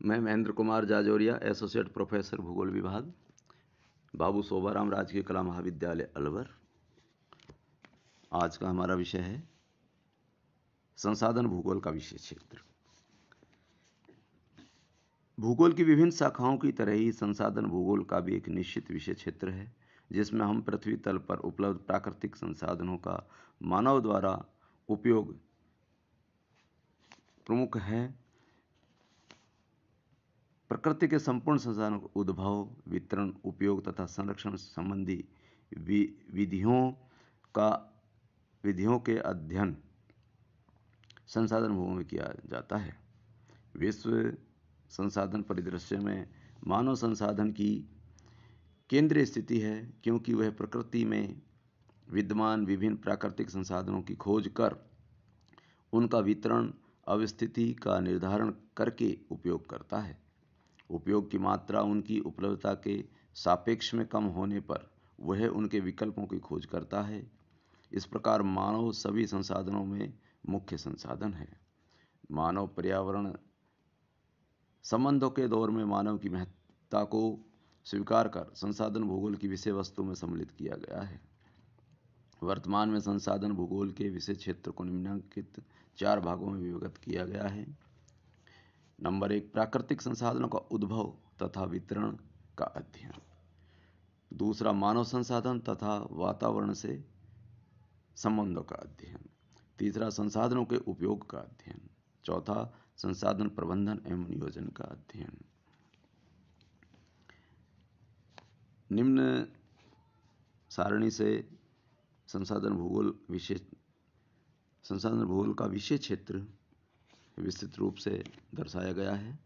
मैं Mahendra Kumar Jajoria, associate professor भूगोल विभाग, बाबू शोभाराम राजकीय कला महाविद्यालय अलवर। आज का हमारा विषय है संसाधन भूगोल का विषय क्षेत्र। भूगोल की विभिन्न शाखाओं की तरह ही संसाधन भूगोल का भी एक निश्चित विषय क्षेत्र है, जिसमें हम पृथ्वी तल पर उपलब्ध प्राकृतिक संसाधनों का मानव द्वारा उपयोग प्रमुख है। प्रकृति के संपूर्ण संसाधनों का उद्भव, वितरण, उपयोग तथा संरक्षण संबंधी विधियों के अध्ययन संसाधन भूगोल में किया जाता है। विश्व संसाधन परिदृश्य में मानव संसाधन की केंद्रीय स्थिति है, क्योंकि वह प्रकृति में विद्यमान विभिन्न प्राकृतिक संसाधनों की खोज कर उनका वितरण, अवस्थिति का निर्धारण करके उपयोग करता है। उपयोग की मात्रा उनकी उपलब्धता के सापेक्ष में कम होने पर वह उनके विकल्पों की खोज करता है। इस प्रकार मानव सभी संसाधनों में मुख्य संसाधन है। मानव पर्यावरण संबंधों के दौर में मानव की महत्ता को स्वीकार कर संसाधन भूगोल की विषय वस्तु में सम्मिलित किया गया है। वर्तमान में संसाधन भूगोल के विषय क्षेत्र को निम्नलिखित 4 भागों में विभक्त किया गया है। नंबर 1, प्राकृतिक संसाधनों का उद्भव तथा वितरण का अध्ययन। दूसरा, मानव संसाधन तथा वातावरण से संबंधों का अध्ययन। तीसरा, संसाधनों के उपयोग का अध्ययन। चौथा, संसाधन प्रबंधन एवं नियोजन का अध्ययन। निम्न सारणी से संसाधन भूगोल का विषय क्षेत्र विस्तृत रूप से दर्शाया गया है।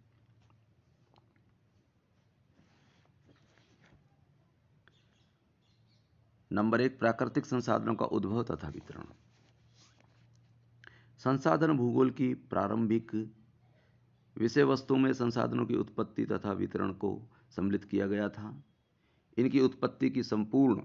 नंबर 1, प्राकृतिक संसाधनों का उद्भव तथा वितरण। संसाधन भूगोल की प्रारंभिक विषय वस्तु में संसाधनों की उत्पत्ति तथा वितरण को सम्मिलित किया गया था। इनकी उत्पत्ति की संपूर्ण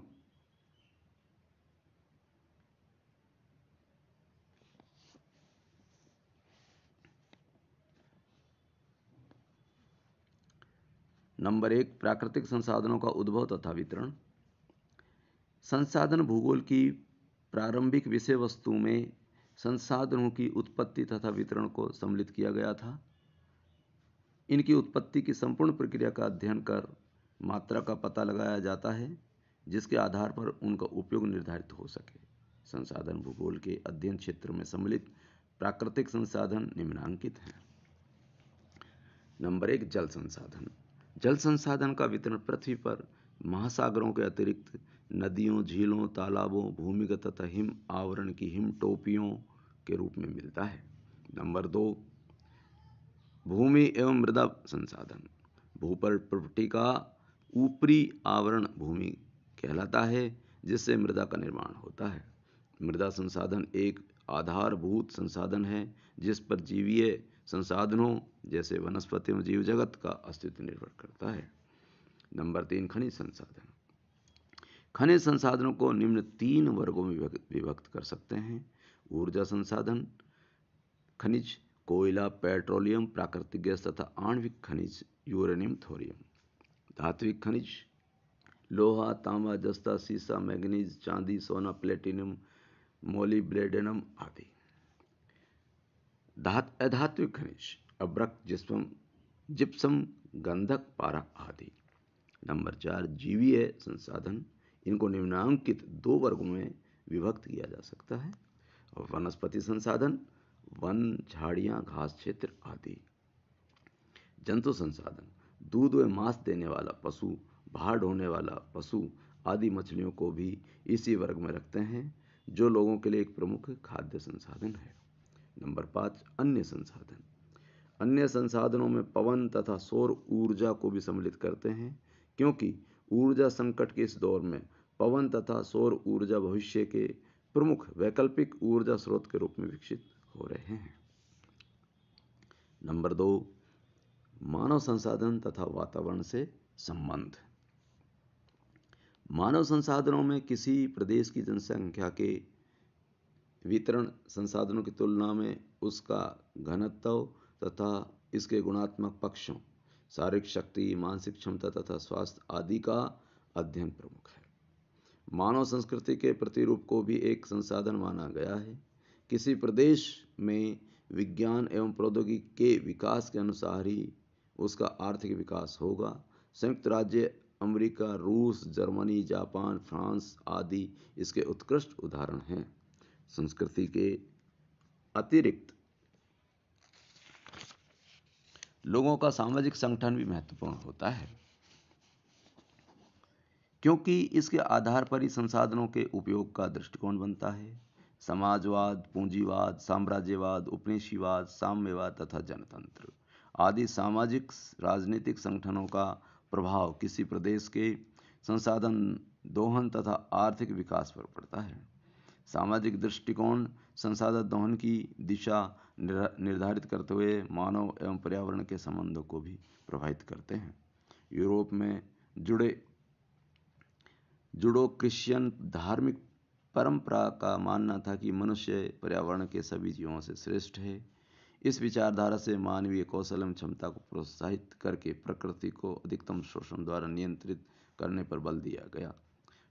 नंबर 1, प्राकृतिक संसाधनों का उद्भव तथा वितरण। संसाधन भूगोल की प्रारंभिक विषय वस्तु में संसाधनों की उत्पत्ति तथा वितरण को सम्मिलित किया गया था। इनकी उत्पत्ति की संपूर्ण प्रक्रिया का अध्ययन कर मात्रा का पता लगाया जाता है, जिसके आधार पर उनका उपयोग निर्धारित हो सके। संसाधन भूगोल के अध्ययन क्षेत्र में सम्मिलित प्राकृतिक संसाधन निम्नलिखित हैं। नंबर 1, जल संसाधन। जल संसाधन का वितरण पृथ्वी पर महासागरों के अतिरिक्त नदियों, झीलों, तालाबों, भूमिगत तथा हिम आवरण की हिम टोपियों के रूप में मिलता है। नंबर 2, भूमि एवं मृदा संसाधन। भूपटल का ऊपरी आवरण भूमि कहलाता है, जिससे मृदा का निर्माण होता है। मृदा संसाधन एक आधारभूत संसाधन है, जिस पर जीवीय संसाधनों जैसे वनस्पति एवं जीव जगत का अस्तित्व निर्भर करता है। नंबर 3, खनिज संसाधन। खनिज संसाधनों को निम्न 3 वर्गों में विभक्त कर सकते हैं। ऊर्जा संसाधन खनिज, कोयला, पेट्रोलियम, प्राकृतिक गैस तथा आणविक खनिज, यूरेनियम, थोरियम। धात्विक खनिज, लोहा, तांबा, जस्ता, सीसा, मैग्नीज, चांदी, सोना, प्लेटिनम, मोलिब्डेनम आदि। अधात्विक खनिज, अब्रक, जिप्सम, गंधक, पारा आदि। नंबर 4, जीवीय संसाधन। इनको निम्नलिखित 2 वर्गों में विभक्त किया जा सकता है। वनस्पति संसाधन, वन, झाड़ियाँ, घास क्षेत्र आदि। जंतु संसाधन, दूध व मांस देने वाला पशु, भार ढोने वाला पशु आदि मछलियों को भी इसी वर्ग में रखते हैं, जो लोगों के लिए एक प्रमुख खाद्य संसाधन है। नंबर 5, अन्य संसाधन। अन्य संसाधनों में पवन तथा सौर ऊर्जा को भी सम्मिलित करते हैं, क्योंकि ऊर्जा संकट के इस दौर में पवन तथा सौर ऊर्जा भविष्य के प्रमुख वैकल्पिक ऊर्जा स्रोत के रूप में विकसित हो रहे हैं। नंबर 2, मानव संसाधन तथा वातावरण से संबंध। मानव संसाधनों में किसी प्रदेश की जनसंख्या के वितरण संसाधनों की तुलना में उसका घनत्व तथा इसके गुणात्मक पक्षों, शारीरिक शक्ति, मानसिक क्षमता तथा स्वास्थ्य आदि का अध्ययन प्रमुख है। मानव संस्कृति के प्रतिरूप को भी एक संसाधन माना गया है। किसी प्रदेश में विज्ञान एवं प्रौद्योगिकी के विकास के अनुसार ही उसका आर्थिक विकास होगा। संयुक्त राज्य अमेरिका, रूस, जर्मनी, जापान, फ्रांस आदि इसके उत्कृष्ट उदाहरण हैं। संस्कृति के अतिरिक्त लोगों का सामाजिक संगठन भी महत्वपूर्ण होता है, क्योंकि इसके आधार पर ही संसाधनों के उपयोग का दृष्टिकोण बनता है। समाजवाद, पूंजीवाद, साम्राज्यवाद, उपनिवेशवाद, साम्यवाद तथा जनतंत्र आदि सामाजिक राजनीतिक संगठनों का प्रभाव किसी प्रदेश के संसाधन दोहन तथा आर्थिक विकास पर पड़ता है। सामाजिक दृष्टिकोण संसाधन दोहन की दिशा निर्धारित करते हुए मानव एवं पर्यावरण के संबंधों को भी प्रभावित करते हैं। यूरोप में जुडो क्रिश्चियन धार्मिक परंपरा का मानना था कि मनुष्य पर्यावरण के सभी जीवों से श्रेष्ठ है। इस विचारधारा से मानवीय कौशल एवं क्षमता को प्रोत्साहित करके प्रकृति को अधिकतम शोषण द्वारा नियंत्रित करने पर बल दिया गया।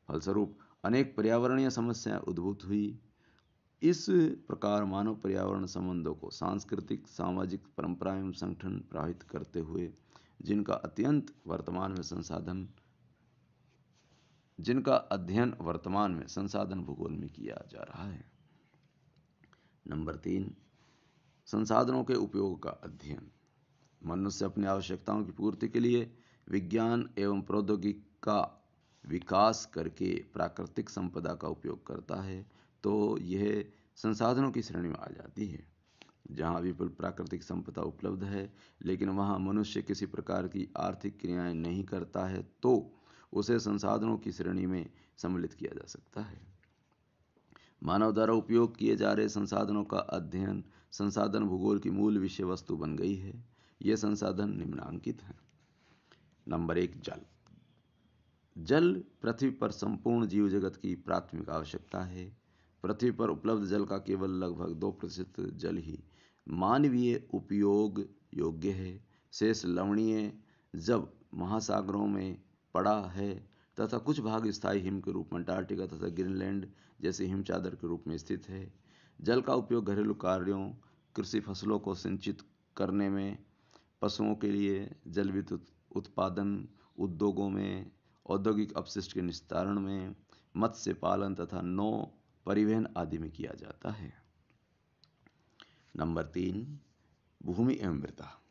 फलस्वरूप अनेक पर्यावरणीय समस्याएं उद्भूत हुई। इस प्रकार मानव पर्यावरण संबंधों को सांस्कृतिक, सामाजिक परंपराएं एवं संगठन प्रभावित करते हुए जिनका अध्ययन वर्तमान में संसाधन भूगोल में किया जा रहा है। नंबर 3, संसाधनों के उपयोग का अध्ययन। मनुष्य अपनी आवश्यकताओं की पूर्ति के लिए विज्ञान एवं प्रौद्योगिकी का विकास करके प्राकृतिक संपदा का उपयोग करता है, तो यह संसाधनों की श्रेणी में आ जाती है। जहाँ विपुल प्राकृतिक संपदा उपलब्ध है लेकिन वहाँ मनुष्य किसी प्रकार की आर्थिक क्रियाएं नहीं करता है, तो उसे संसाधनों की श्रेणी में सम्मिलित किया जा सकता है। मानव द्वारा उपयोग किए जा रहे संसाधनों का अध्ययन संसाधन भूगोल की मूल विषय वस्तु बन गई है। ये संसाधन निम्नांकित हैं। नंबर 1, जल। जल पृथ्वी पर संपूर्ण जीव जगत की प्राथमिक आवश्यकता है। पृथ्वी पर उपलब्ध जल का केवल लगभग 2% जल ही मानवीय उपयोग योग्य है। शेष लवणीय जब महासागरों में पड़ा है तथा कुछ भाग स्थायी हिम के रूप में अंटार्कटिका तथा ग्रीनलैंड जैसे हिम चादर के रूप में स्थित है। जल का उपयोग घरेलू कार्यों, कृषि फसलों को सिंचित करने में, पशुओं के लिए जल विद्युत उत्पादन, उद्योगों में औद्योगिक अपशिष्ट के निस्तारण में, मत्स्य पालन तथा नौ परिवहन आदि में किया जाता है। नंबर 3, भूमि एवं मृदा।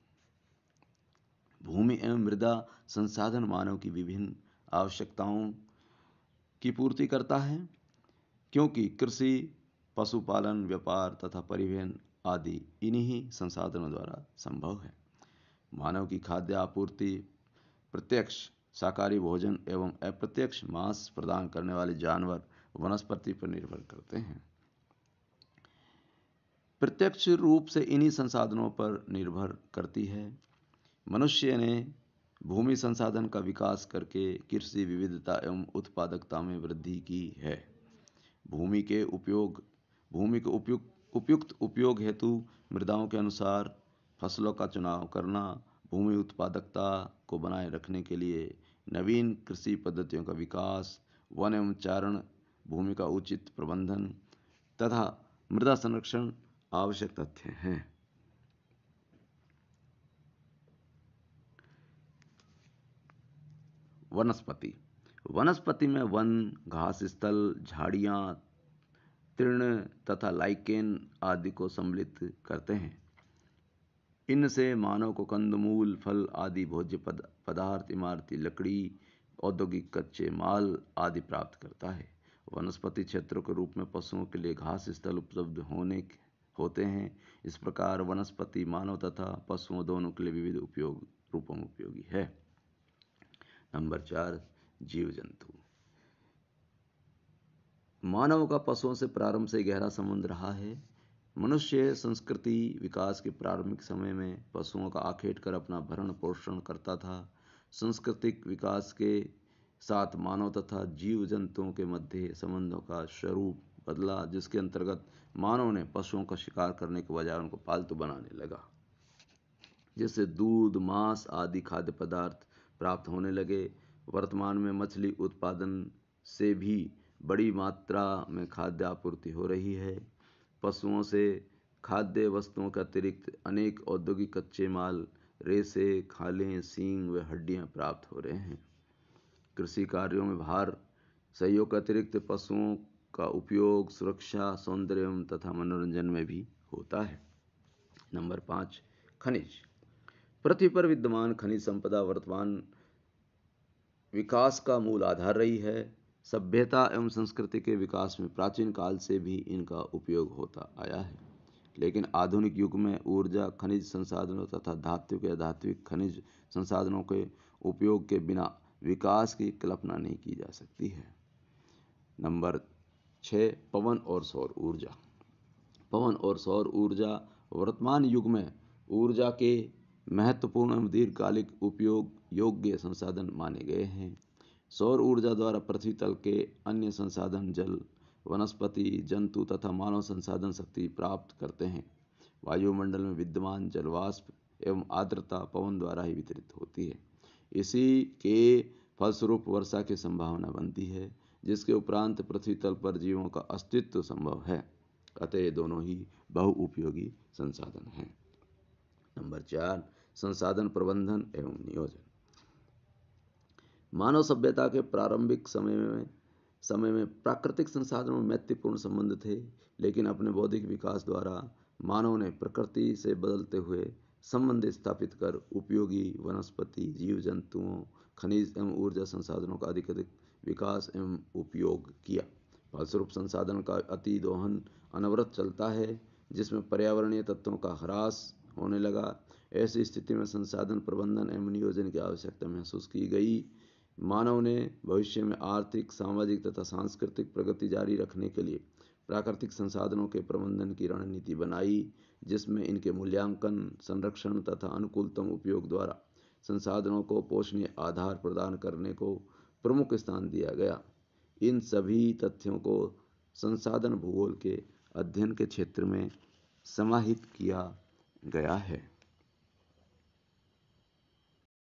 भूमि एवं मृदा संसाधन मानव की विभिन्न आवश्यकताओं की पूर्ति करता है, क्योंकि कृषि, पशुपालन, व्यापार तथा परिवहन आदि इन्हीं संसाधनों द्वारा संभव है। मानव की खाद्य आपूर्ति प्रत्यक्ष शाकाहारी भोजन एवं अप्रत्यक्ष मांस प्रदान करने वाले जानवर वनस्पति पर निर्भर करते हैं। प्रत्यक्ष रूप से इन्हीं संसाधनों पर निर्भर करती है। मनुष्य ने भूमि संसाधन का विकास करके कृषि विविधता एवं उत्पादकता में वृद्धि की है। भूमि के उपयुक्त उपयोग हेतु मृदाओं के अनुसार फसलों का चुनाव करना, भूमि उत्पादकता को बनाए रखने के लिए नवीन कृषि पद्धतियों का विकास, वन एवं चारण भूमि का उचित प्रबंधन तथा मृदा संरक्षण आवश्यक तथ्य हैं। वनस्पति में वन, घास स्थल, झाड़ियाँ, तृण तथा लाइकेन आदि को सम्मिलित करते हैं। इनसे मानव को कंदमूल, फल आदि भोज्य पदार्थ, इमारती लकड़ी, औद्योगिक कच्चे माल आदि प्राप्त करता है। वनस्पति क्षेत्रों के रूप में पशुओं के लिए घास स्थल उपलब्ध होते हैं। इस प्रकार वनस्पति मानव तथा पशुओं दोनों के लिए विविध रूपों में उपयोगी है। नंबर 4, जीव जंतु। मानव का पशुओं से प्रारंभ से गहरा संबंध रहा है। मनुष्य संस्कृति विकास के प्रारंभिक समय में पशुओं का आखेट कर अपना भरण पोषण करता था। सांस्कृतिक विकास के साथ मानव तथा जीव जंतुओं के मध्य संबंधों का स्वरूप बदला, जिसके अंतर्गत मानव ने पशुओं का शिकार करने के बजाय उनको पालतू बनाने लगा। जिससे दूध, मांस आदि खाद्य पदार्थ प्राप्त होने लगे। वर्तमान में मछली उत्पादन से भी बड़ी मात्रा में खाद्य आपूर्ति हो रही है। पशुओं से खाद्य वस्तुओं के अतिरिक्त अनेक औद्योगिक कच्चे माल, रेशे, खालें, सींग व हड्डियां प्राप्त हो रहे हैं। कृषि कार्यों में भार सहयोग के अतिरिक्त पशुओं का उपयोग सुरक्षा, सौंदर्य तथा मनोरंजन में भी होता है। नंबर 5, खनिज। पृथ्वी पर विद्यमान खनिज संपदा वर्तमान विकास का मूल आधार रही है। सभ्यता एवं संस्कृति के विकास में प्राचीन काल से भी इनका उपयोग होता आया है, लेकिन आधुनिक युग में ऊर्जा, खनिज संसाधनों तथा धात्विक या धात्विक खनिज संसाधनों के उपयोग के बिना विकास की कल्पना नहीं की जा सकती है। नंबर 6, पवन और सौर ऊर्जा। पवन और सौर ऊर्जा वर्तमान युग में ऊर्जा के महत्वपूर्ण एवं दीर्घकालिक उपयोग योग्य संसाधन माने गए हैं। सौर ऊर्जा द्वारा पृथ्वी तल के अन्य संसाधन जल, वनस्पति, जंतु तथा मानव संसाधन शक्ति प्राप्त करते हैं। वायुमंडल में विद्यमान जलवाष्प एवं आर्द्रता पवन द्वारा ही वितरित होती है। इसी के फलस्वरूप वर्षा की संभावना बनती है, जिसके उपरांत पृथ्वी तल पर जीवों का अस्तित्व संभव है। अतः ये दोनों ही बहुउपयोगी संसाधन हैं। नंबर 4, संसाधन प्रबंधन एवं नियोजन। मानव सभ्यता के प्रारंभिक समय में प्राकृतिक संसाधनों में मैत्रीपूर्ण संबंध थे, लेकिन अपने बौद्धिक विकास द्वारा मानव ने प्रकृति से बदलते हुए संबंध स्थापित कर उपयोगी वनस्पति, जीव जंतुओं, खनिज एवं ऊर्जा संसाधनों का अधिक विकास एवं उपयोग किया। फलस्वरूप संसाधन का अति दोहन अनवरत चलता है, जिसमें पर्यावरणीय तत्वों का ह्रास होने लगा। ऐसी स्थिति में संसाधन प्रबंधन एवं नियोजन की आवश्यकता महसूस की गई। मानव ने भविष्य में आर्थिक, सामाजिक तथा सांस्कृतिक प्रगति जारी रखने के लिए प्राकृतिक संसाधनों के प्रबंधन की रणनीति बनाई, जिसमें इनके मूल्यांकन, संरक्षण तथा अनुकूलतम उपयोग द्वारा संसाधनों को पोषणीय आधार प्रदान करने को प्रमुख स्थान दिया गया। इन सभी तथ्यों को संसाधन भूगोल के अध्ययन के क्षेत्र में समाहित किया गया है।